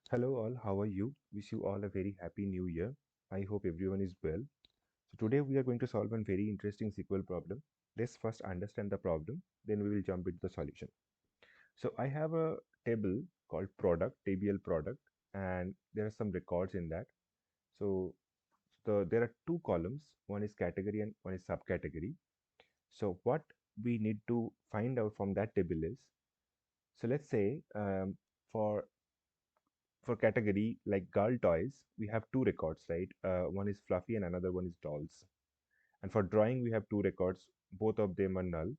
Hello all, how are you? Wish you all a very happy new year. I hope everyone is well. So today we are going to solve a very interesting SQL problem. Let's first understand the problem, then we will jump into the solution. So I have a table called product, table product, and there are some records in that. So there are two columns, one is category and one is subcategory. So what we need to find out from that table is, so let's say for category like girl toys, we have two records, right? One is fluffy and another one is dolls. And for drawing, we have two records. Both of them are null.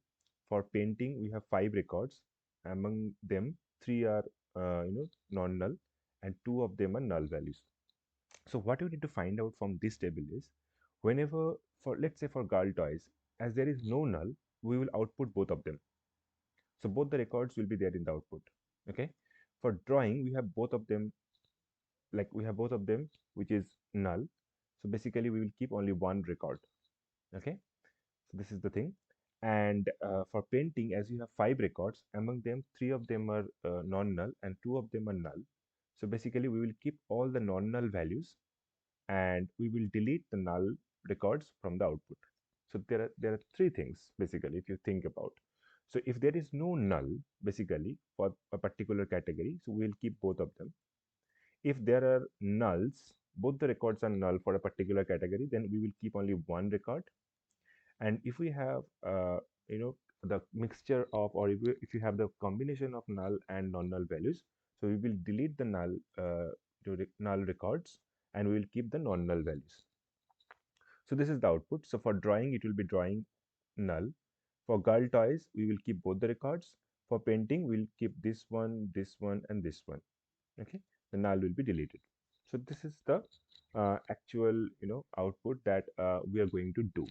For painting, we have five records. Among them, three are non-null, and two of them are null values. So what you need to find out from this table is, whenever for let's say for girl toys, as there is no null, we will output both of them. So both the records will be there in the output. Okay. For drawing, we have both of them which is null, so basically we will keep only one record. Okay, so this is the thing. And for painting, as you have five records, among them three of them are non-null and two of them are null, so basically we will keep all the non-null values and we will delete the null records from the output. So there are three things basically if you think about. So if there is no null basically for a particular category, so we will keep both of them. If there are nulls, both the records are null for a particular category, then we will keep only one record. And if we have the mixture of, or if you have the combination of null and non-null values, so we will delete the null records and we will keep the non-null values. So this is the output. So for drawing, it will be drawing null. For girl toys, we will keep both the records. For painting, we'll keep this one, and this one. Okay, the null will be deleted. So this is the actual output that we are going to do.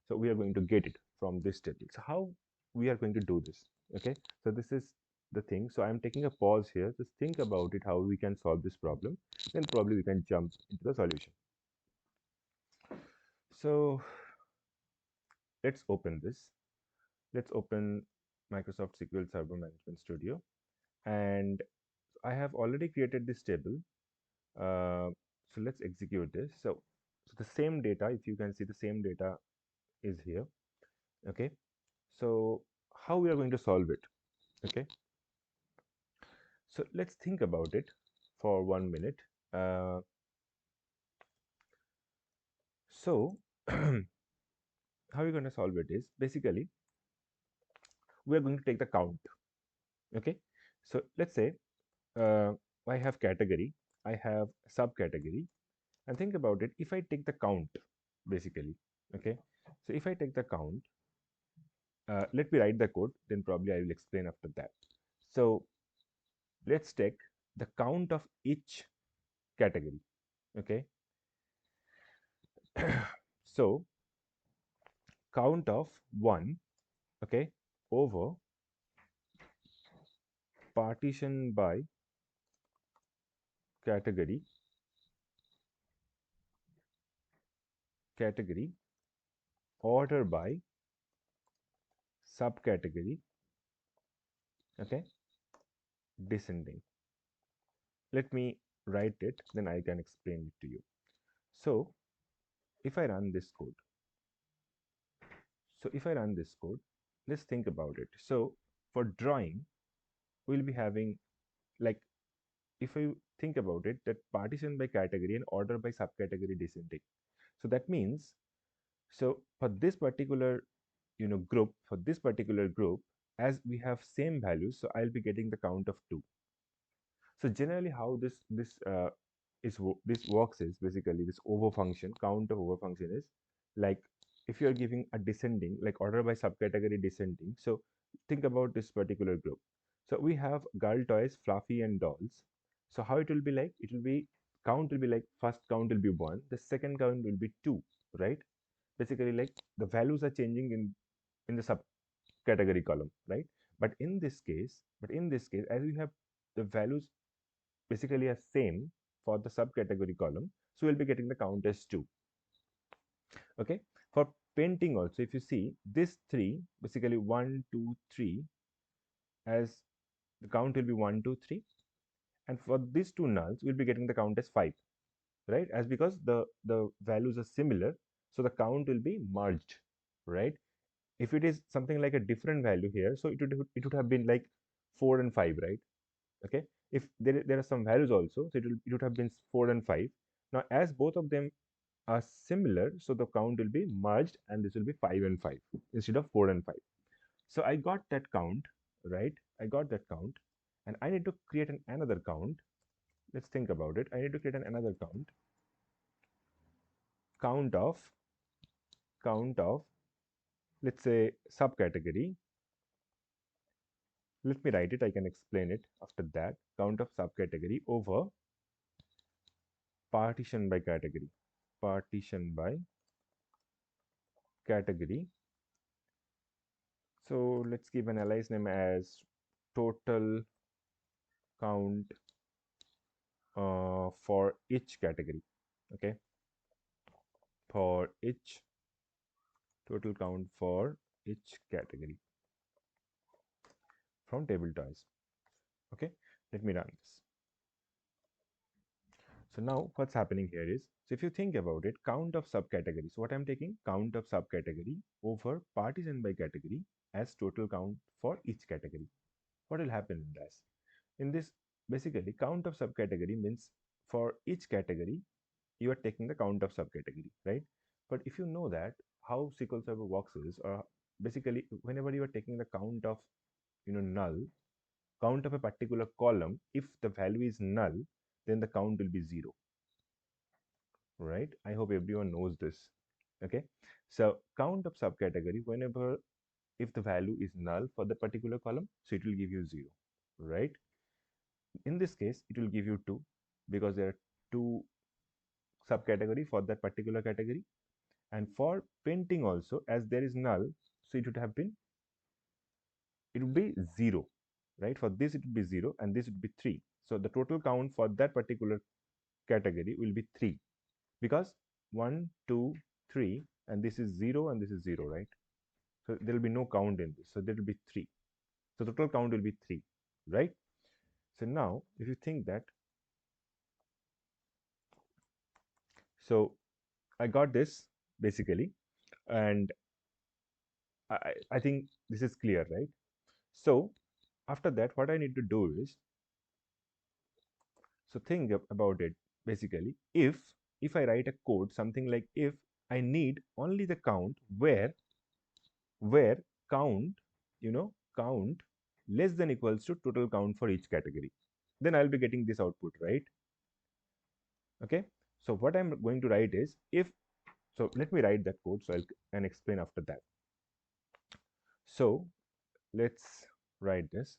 So we are going to get it from this table. So how we are going to do this? Okay, so this is the thing. So I'm taking a pause here. Just think about it, how we can solve this problem, then probably we can jump into the solution. So let's open this. Let's open Microsoft SQL Server Management Studio, and I have already created this table. So let's execute this. So the same data, if you can see, the same data is here. Okay, so how we are going to solve it? Okay, so let's think about it for 1 minute. uh, so how we're going to solve it is basically we are going to take the count. Okay, so let's say uh, I have category, I have subcategory, and think about it. If I take the count basically, okay, so if I take the count, let me write the code, then probably I will explain after that. So let's take the count of each category. Okay, so count of 1, okay, over partition by category, order by subcategory, okay, descending. Let me write it, then I can explain it to you. So if I run this code, let's think about it. So for drawing, we'll be having, like, if you think about it, that partition by category and order by subcategory descending. So that means, so for this particular group, as we have same values, so I'll be getting the count of 2. So generally how this works is basically this over function, count of over function is like, if you are giving a descending, like order by subcategory descending. So think about this particular group. So we have girl toys, fluffy and dolls. So how it will be like, it will be, count will be like, first count will be 1, the second count will be 2, right? Basically, like, the values are changing in the subcategory column, right? But in this case, as we have the values basically are same for the subcategory column, so we'll be getting the count as 2. Okay, for painting also, if you see this 3, basically 1 2 3, as the count will be 1 2 3, and for these two nulls we'll be getting the count as 5, right? As because the values are similar, so the count will be merged, right? If it is something like a different value here, so it would have been like 4 and 5, right? Okay, if there are some values also, so it would have been 4 and 5. Now as both of them are similar, so the count will be merged and this will be 5 and 5 instead of 4 and 5. So I got that count, right? I got that count, and I need to create another count. Let's think about it. I need to create another count of, let's say, subcategory. Let me write it. I can explain it after that. Count of subcategory over partition by category. Partition by category. So let's give an alias name as total count for each category. Okay, for each total count for each category from tblToys. Okay, let me run this. So now what's happening here is, so if you think about it, count of subcategories, what I'm taking, count of subcategory over partition by category as total count for each category. What will happen in this? In this, basically, count of subcategory means for each category, you are taking the count of subcategory, right? But if you know that how SQL Server works is, basically, whenever you are taking the count of, null, count of a particular column, if the value is null, then the count will be 0, right? I hope everyone knows this. Okay, so count of subcategory, whenever, if the value is null for the particular column, so it will give you 0, right? In this case it will give you 2 because there are two subcategory for that particular category. And for painting also, as there is null, so it would be 0, right? For this it would be 0 and this would be 3. So the total count for that particular category will be 3, because 1 2 3 and this is 0 and this is 0, right? So there will be no count in this, so there will be 3. So total count will be 3, right? So now if you think that, so I got this basically, and I think this is clear, right? So after that, what I need to do is, so think about it. Basically, if I write a code something like, if I need only the count where count, count less than equals to total count for each category, then I'll be getting this output, right? Okay, so what I'm going to write is, if, so let me write that code, so I'll and explain after that. So let's write this.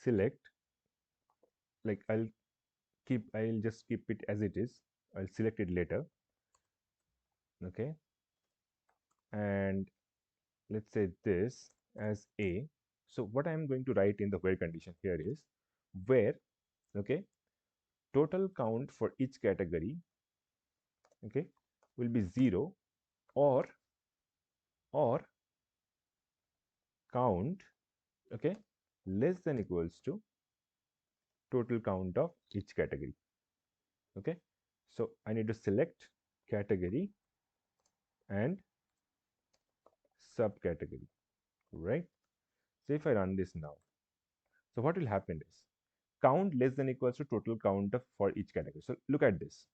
Select, like I'll just keep it as it is. I'll select it later. Okay, and let's say this as a. So what I'm going to write in the where condition here is, where, okay, total count for each category, okay, will be 0, or count, okay, less than equals to total count of each category. Okay, so I need to select category and subcategory, right? So if I run this now, so what will happen is, count less than equals to total count of for each category. So look at this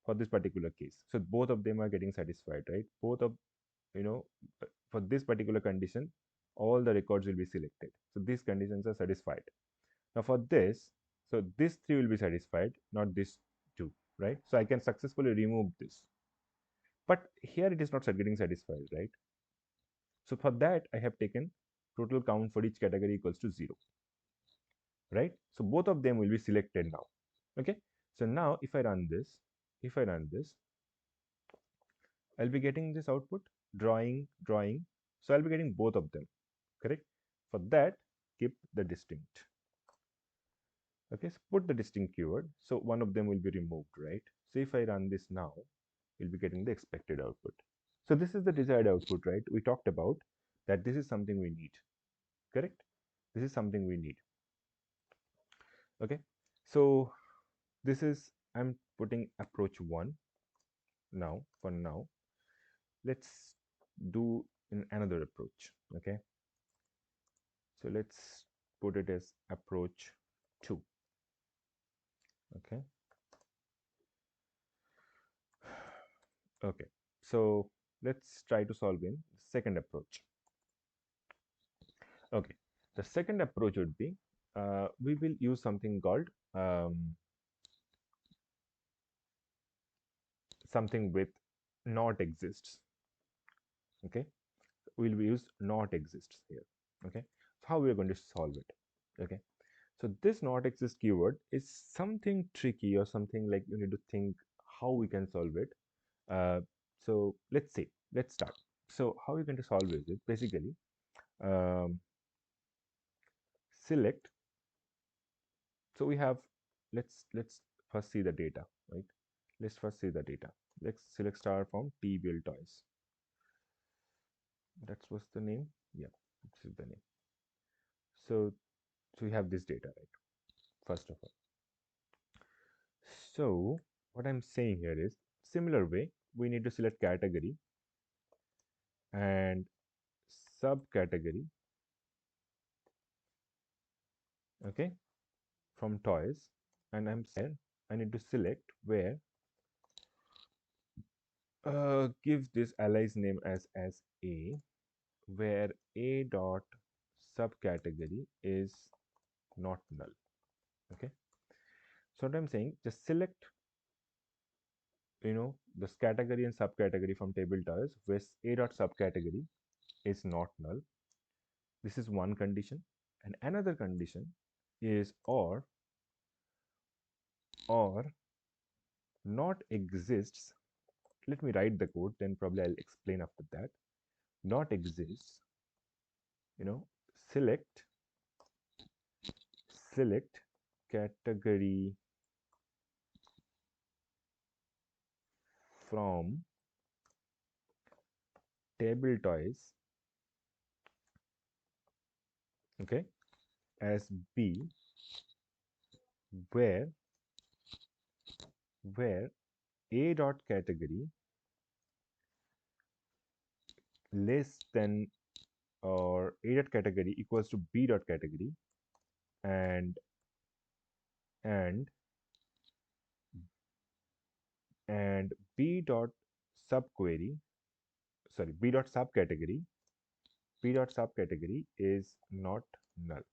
for this particular case. So both of them are getting satisfied, right? Both of, for this particular condition, all the records will be selected. So these conditions are satisfied. Now for this, so this 3 will be satisfied, not this 2, right? So I can successfully remove this. But here it is not getting satisfied, right? So for that, I have taken total count for each category equals to 0, right? So both of them will be selected now. Okay, so now if I run this, I'll be getting this output, drawing. So I'll be getting both of them, correct? For that, keep the distinct. Okay, so put the distinct keyword, so one of them will be removed, right? So if I run this now, we'll be getting the expected output. So this is the desired output, right? We talked about that this is something we need, correct? This is something we need. Okay, so this is, I'm putting approach 1 now. For now, let's do in another approach. Okay, so let's put it as approach 2. Okay, okay, so let's try to solve in second approach. Okay, the second approach would be, we will use something called something with not exists. Okay, we'll use not exists here. Okay, so how we're going to solve it? Okay, so this not exist keyword is something tricky, or something like you need to think how we can solve it. So let's see, let's start. So how you're going to solve is it basically, um, select. So we have, let's first see the data, right? Let's first see the data. Let's select star from tblToys. That's what's the name. Yeah, this is the name. So we have this data, right? First of all, so what I'm saying here is, similar way we need to select category and subcategory, okay, from toys. And I'm saying I need to select where, give this alias name as a, where a dot subcategory is not null. Okay, so what I'm saying, just select, this category and subcategory from table toys where a dot subcategory is not null. This is one condition. And another condition is or not exists. Let me write the code, then probably I'll explain after that. Not exists, you know select category from table toys, okay, as b, where a dot category less than, or a dot category equals to b dot category, and and and b dot subquery, sorry, b dot subcategory is not null.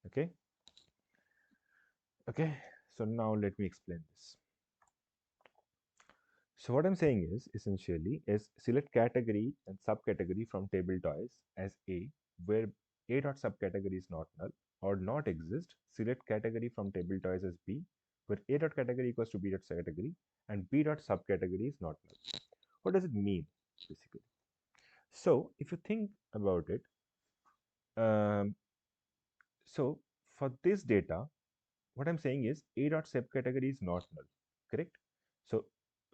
Okay, okay, so now let me explain this. So what I'm saying is, essentially, is select category and subcategory from table toys as a, where a dot subcategory is not null or not exist. Select category from table toys as b, where a dot category equals to b dot category and b dot subcategory is not null. What does it mean, basically? So if you think about it, um, so for this data, what I'm saying is a dot subcategory is not null, correct? So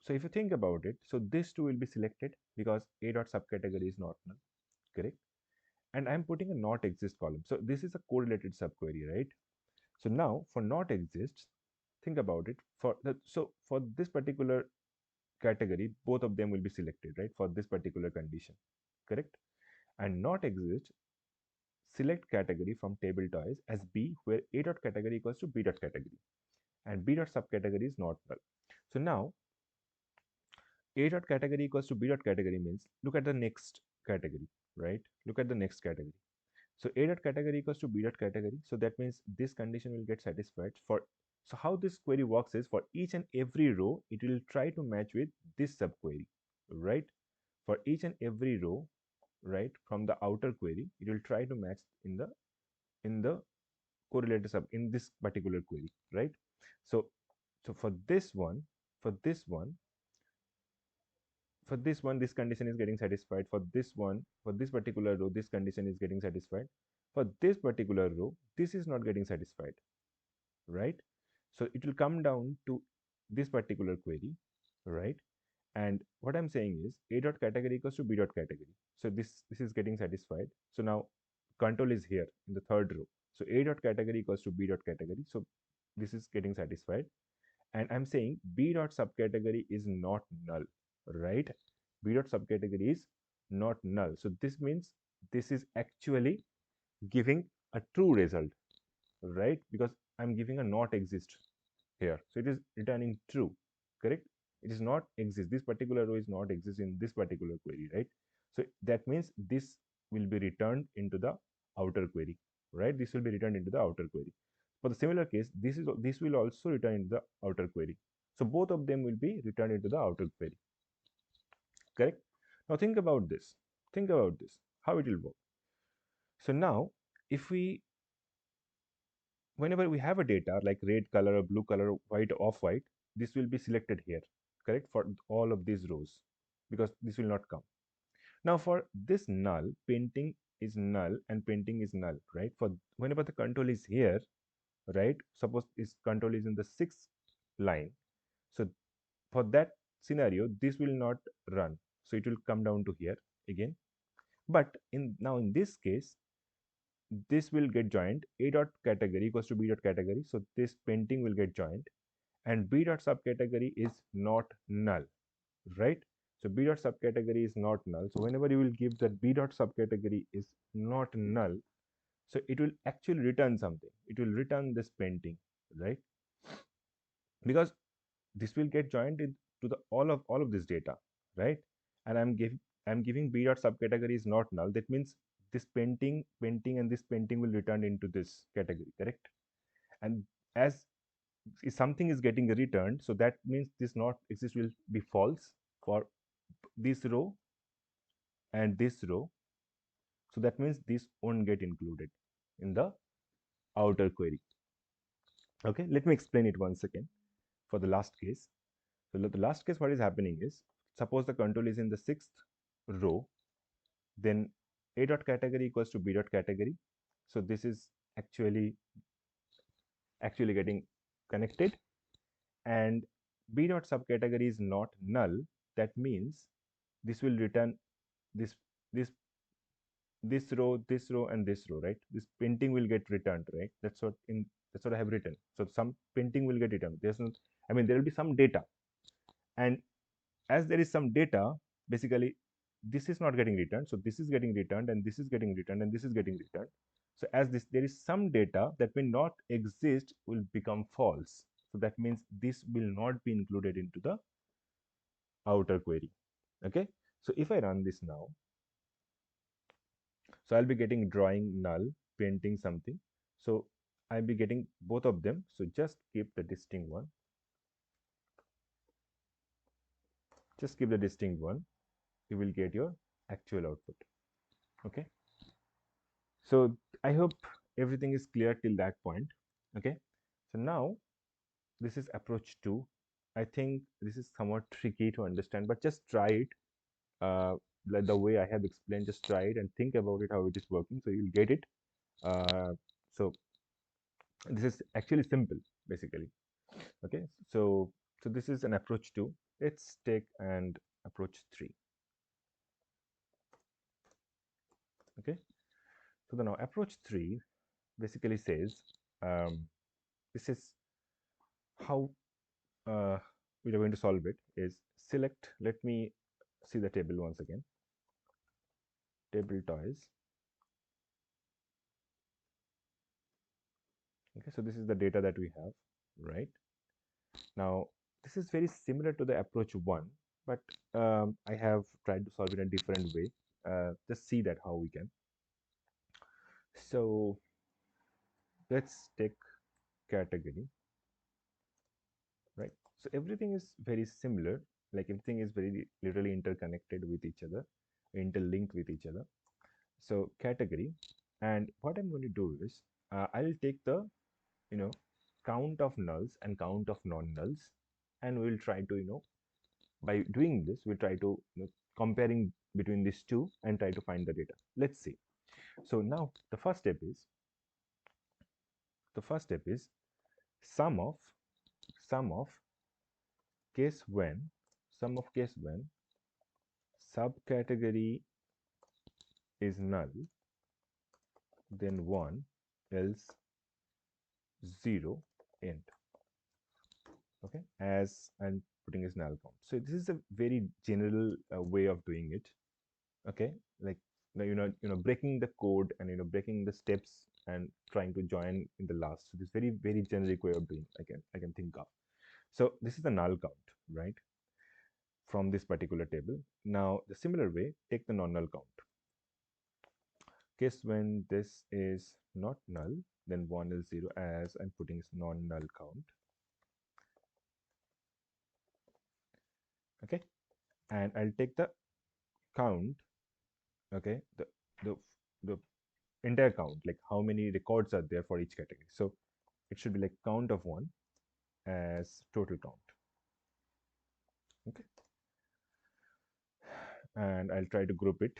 so if you think about it, so this two will be selected because a dot subcategory is not null, correct? And I'm putting a not exist column. So this is a correlated subquery, right? So now for not exists, think about it. For this particular category, both of them will be selected, right? For this particular condition, correct? And not exist, select category from table toys as b, where a dot category equals to b dot category and b dot subcategory is not null. So now a dot category equals to b dot category means, look at the next category, right? Look at the next category. So a dot category equals to b dot category. So that means this condition will get satisfied for. So how this query works is, for each and every row, it will try to match with this subquery, right? For each and every row, right, from the outer query, it will try to match in the correlated sub in this particular query, right? So for this one, for this one, this condition is getting satisfied. For this one, for this particular row, this condition is getting satisfied. For this particular row, this is not getting satisfied, right? So it will come down to this particular query, right? And what I'm saying is, a dot category equals to b dot category. So this is getting satisfied. So now control is here in the third row. So a dot category equals to b dot category. So this is getting satisfied. And I'm saying b dot subcategory is not null, right? B dot subcategory is not null. So this means this is actually giving a true result, right? Because I'm giving a not exist here. So it is returning true, correct? It is not exist. This particular row is not exist in this particular query, right? So that means this will be returned into the outer query, right? This will be returned into the outer query. For the similar case, this will also return into the outer query. So both of them will be returned into the outer query, correct? Now think about this. Think about this, how it will work. So now, if we whenever we have a data like red color or blue color, white or off white, this will be selected here, correct, for all of these rows, because this will not come. Now for this null, painting is null and painting is null, right? For whenever the control is here, right, suppose this control is in the 6th line, so for that scenario this will not run, so it will come down to here again. But in this case, this will get joined. A dot category equals to b dot category, so this painting will get joined, and b dot subcategory is not null, right? So b dot subcategory is not null. So whenever you will give that b dot subcategory is not null, so it will actually return something. It will return this painting, right? Because this will get joined to the all of this data, right? And I'm giving b dot subcategory is not null. That means this painting and this painting will return into this category, correct? And as if something is getting returned, so that means this not exist will be false for this row and this row. So that means this won't get included in the outer query. Okay, let me explain it once again for the last case. So the last case, what is happening is, suppose the control is in the 6th row, then a dot category equals to b dot category. So this is actually getting connected, and b dot subcategory is not null. That means this will return this this this row and this row, right? This painting will get returned, right? That's what I have written. So some painting will get returned. There's no, I mean, there will be some data, and as there is some data, basically this is not getting returned, so this is getting returned, and this is getting returned, and this is getting returned. So as this there is some data that may not exist will become false. So that means this will not be included into the outer query. Okay, so if I run this now, so I'll be getting drawing null, painting something. So I'll be getting both of them. So just keep the distinct one. Just keep the distinct one. You will get your actual output. Okay. So I hope everything is clear till that point. Okay. So now this is approach 2. I think this is somewhat tricky to understand, but just try it. Like the way I have explained, just try it and think about it, how it is working. So you'll get it. So this is actually simple, basically. Okay. So this is an approach 2. Let's take and approach 3. Okay. So the now approach 3 basically says, this is how we are going to solve it is select, let me see the table once again, tblToys. Okay, so this is the data that we have, right? Now this is very similar to the approach 1, but I have tried to solve it in a different way. Just see that how we can. So let's take category, right? So everything is very similar, like everything is very literally interconnected with each other, interlinked with each other. So category, and what I'm going to do is I'll take the count of nulls and count of non-nulls, and we'll try to by doing this we'll try to comparing between these two and try to find the data. Let's see. So now the first step is sum of sum of case when subcategory is null, then 1, else 0 int. Okay, as I'm putting as null count. So this is a very general way of doing it. Okay, like breaking the code and breaking the steps and trying to join in the last. So this very generic way of doing I can think of. So this is the null count, right, from this particular table. Now the similar way, take the non-null count. Case when this is not null, then 1 is 0, as I'm putting is non-null count. Okay, and I'll take the count. Okay, the the entire count, like how many records are there for each category. So it should be like count of 1 as total count. Okay, and I'll try to group it.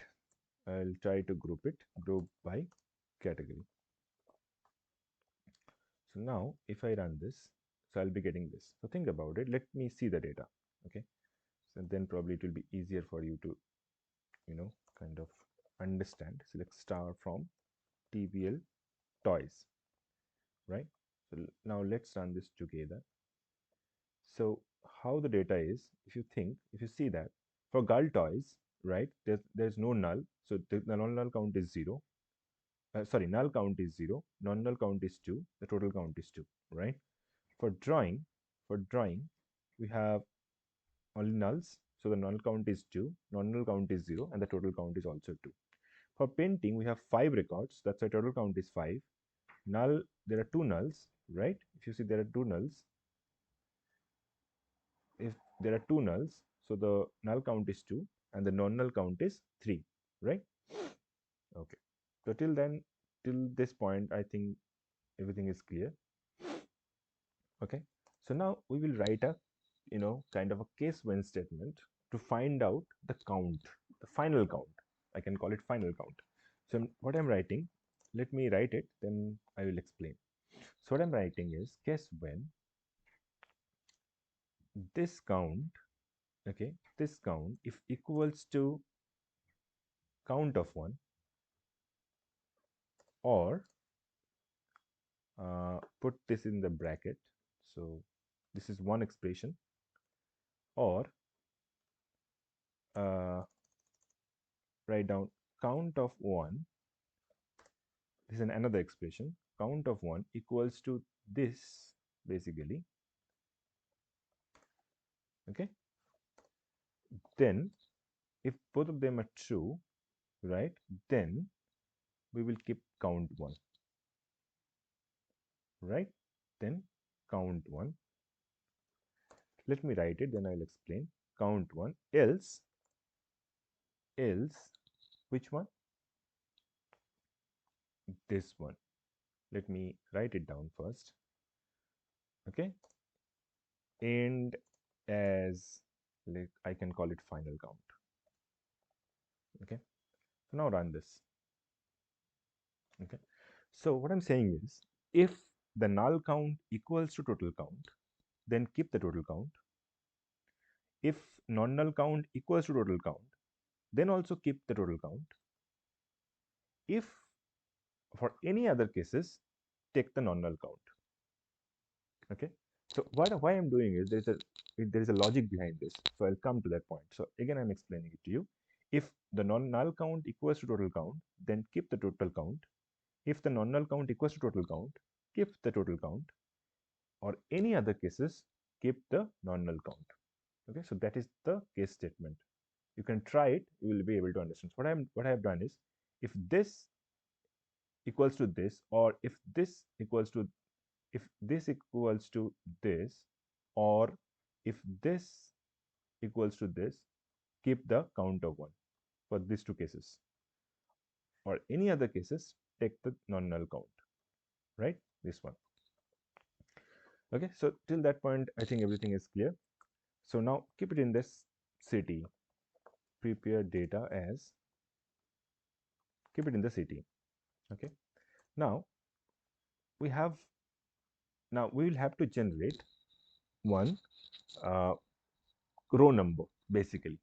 Group by category. So now if I run this, so I'll be getting this. So think about it. Let me see the data. Okay, so then probably it will be easier for you to kind of understand. Select star from tblToys, right? So now let's run this together. So how the data is, if you see that for 𝐃𝐚𝐭, right, there's no null, so the null count is 0. Sorry, null count is 0, non-null count is 2, the total count is 2, right? For drawing, we have only nulls, so the null count is 2, non-null count is 0, and the total count is also 2. For painting, we have 5 records, that's why total count is 5. Null, there are 2 nulls, right? If you see there are 2 nulls, if there are 2 nulls, so the null count is 2 and the non-null count is 3, right? Okay, so till this point, I think everything is clear. Okay, so now we will write a kind of a case when statement to find out the count, the final count. I can call it final count. So what I'm writing, let me write it, then I will explain. So what I'm writing is case when this count, okay, this count if equals to count of 1, or put this in the bracket, so this is one expression, or write down count of 1, this is another expression, count of 1 equals to this, basically. Okay, then if both of them are true, right, then we will keep count 1, right, then count 1. Let me write it, then I'll explain. Count 1, else which one? This one. Let me write it down first. Okay, and as, like, I can call it final count. Okay, so now run this. Okay, so what I'm saying is, if the null count equals to total count, then keep the total count. If non-null count equals to total count, then also keep the total count. If for any other cases, take the non-null count. Okay, so why I'm doing is there is a logic behind this, so I'll come to that point. So again, I'm explaining it to you. If the non-null count equals to total count, then keep the total count. If the non-null count equals to total count, keep the total count, or any other cases, keep the non-null count. Okay, so that is the case statement. You can try it, you will be able to understand. So what I have done is, if this equals to this, or if this equals to this, or if this equals to this, keep the count of 1 for these two cases, or any other cases, take the non-null count, right, this one. Okay, so till that point, I think everything is clear. So now keep it in this city, prepare data as, keep it in the city. Okay, now we will have to generate one row number, basically.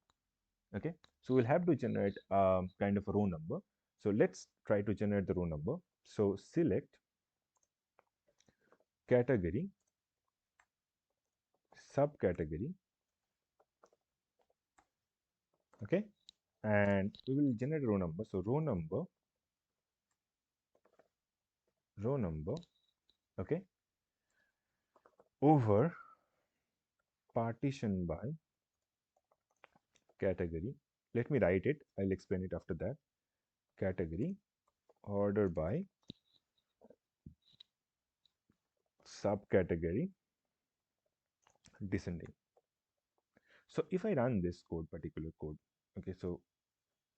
Okay, so we'll have to generate kind of a row number. So let's try to generate the row number. So select category, subcategory, okay, and we will generate row number. So row number, okay, over partition by category. Let me write it. I'll explain it after that. Category, order by subcategory, descending. So if I run this particular code, okay, so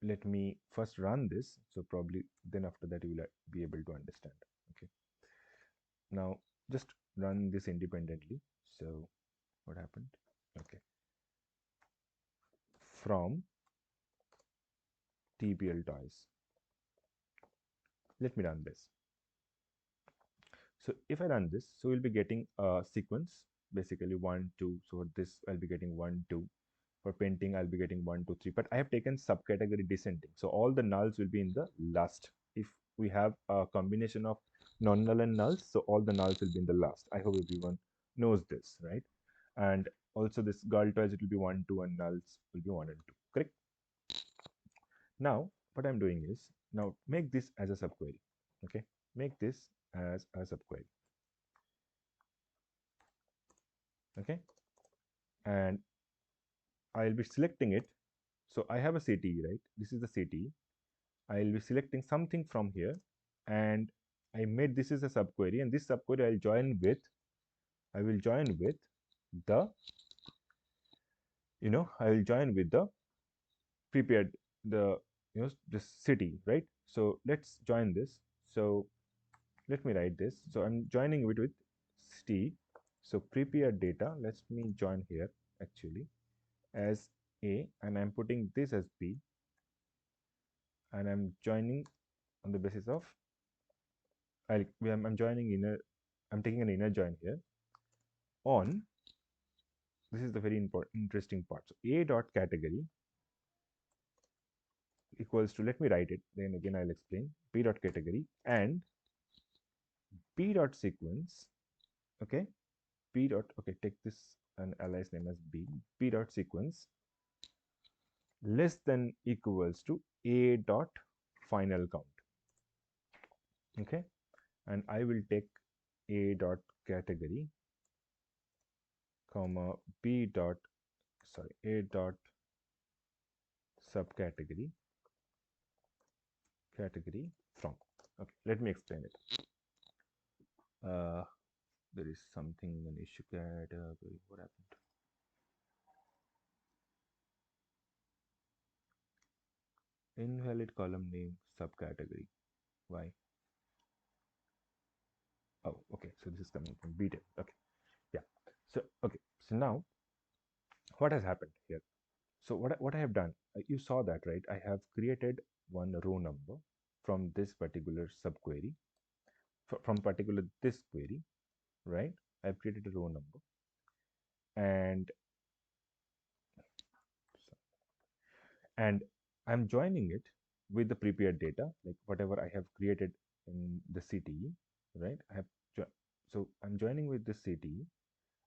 let me first run this. So probably then after that you will be able to understand. Okay. Now just run this independently. So what happened? Okay. From tblToys. Let me run this. So if I run this, so we'll be getting a sequence, basically 1, 2. So this I'll be getting 1, 2. For painting, I'll be getting 1, 2, 3. But I have taken subcategory descending. So all the nulls will be in the last. If we have a combination of non-null and nulls, so all the nulls will be in the last. I hope everyone knows this, right? And also this girl toys, it will be 1, 2, and nulls will be 1 and 2. Correct? Now, what I'm doing is, now make this as a subquery. Okay? Make this as a subquery. Okay? And I'll be selecting it. So I have a CTE, right? This is the CTE. I'll be selecting something from here, and I made this is a subquery, and this subquery I will join with the, I will join with the prepared, the, the city, right? So let's join this. So let me write this. So I'm joining it with city. So prepared data, let me join here actually as A, and I'm putting this as B, and I'm joining on the basis of, I'm joining inner, I'm taking an inner join here on, this is the very interesting part. So A dot category equals to, let me write it, then again I'll explain, B dot category and B dot sequence, okay, B dot, okay, take this and alias name as B dot sequence less than equals to A dot final count, okay, and I will take A dot category comma B dot, sorry, A dot subcategory category from. Okay, let me explain it. There is something, an issue category. What happened? Invalid column name subcategory. Why? Oh, okay. So this is coming from btable. Okay, yeah. So okay. So now, what has happened here? So what I have done? You saw that, right? I have created one row number from this particular subquery, from particular this query, right? I've created a row number, and I'm joining it with the prepared data, like whatever I have created in the CTE, right? So I'm joining with the CTE,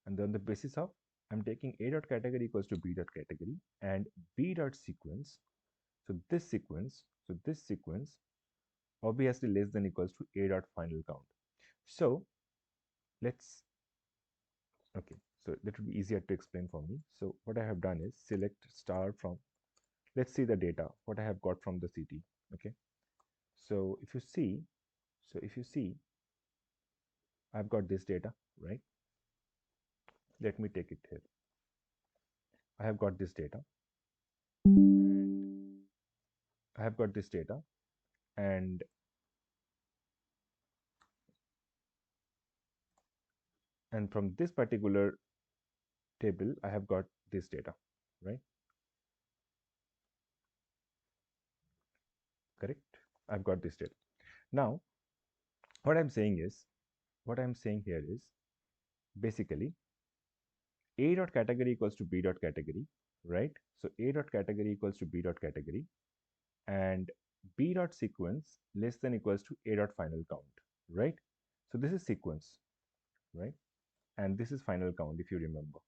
and then the basis of, I'm taking A dot category equals to B dot category and B dot sequence. So this sequence obviously less than equals to A dot final count. So let's, okay, so that would be easier to explain for me. So what I have done is select star from, let's see the data, what I have got from the CT. Okay, so if you see, I've got this data, right? Let me take it here. I have got this data, and I have got this data, and from this particular table I have got this data, right? Correct? I've got this data. Now what I'm saying here is basically A dot category equals to B dot category, right? So A dot category equals to B dot category, and B dot sequence less than equals to A dot final count, right? So this is sequence. right? And this is final count, if you remember,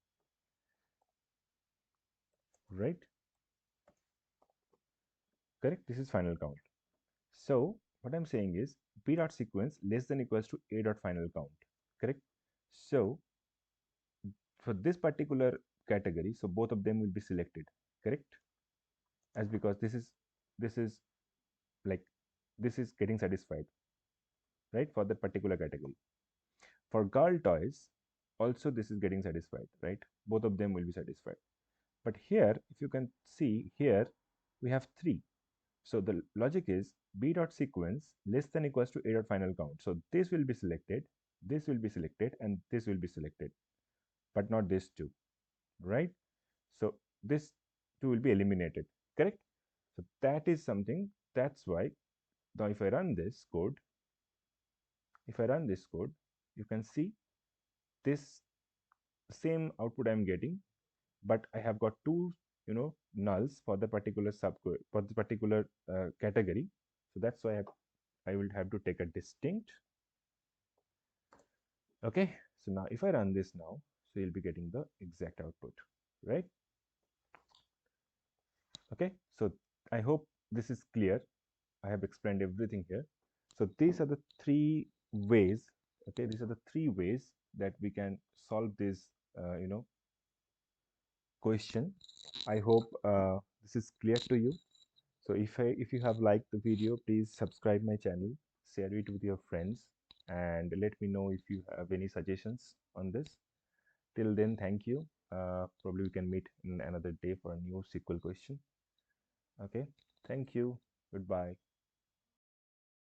right? Correct? This is final count. So what I'm saying is b dot sequence less than equals to a dot final count, correct? So for this particular category, so both of them will be selected, correct? As because this is like this is getting satisfied, right, for that particular category. For girl toys, also this is getting satisfied, right? Both of them will be satisfied. But here, if you can see here, we have three. So the logic is b dot sequence less than equals to a dot final count. So this will be selected, this will be selected, and this will be selected, but not this two, right? So this two will be eliminated, correct? So that is something. That's why now if I run this code, you can see this same output I'm getting, but I have got two, nulls for the particular for the particular category. So that's why I will have to take a distinct. Okay, so now if I run this now, so you'll be getting the exact output, right? Okay, so I hope this is clear. I have explained everything here. So these are the three ways. Okay, these are the three ways that we can solve this, question. I hope this is clear to you. So if you have liked the video, please subscribe my channel, share it with your friends, and let me know if you have any suggestions on this. Till then, thank you. Probably we can meet in another day for a new SQL question. Okay, thank you. Goodbye.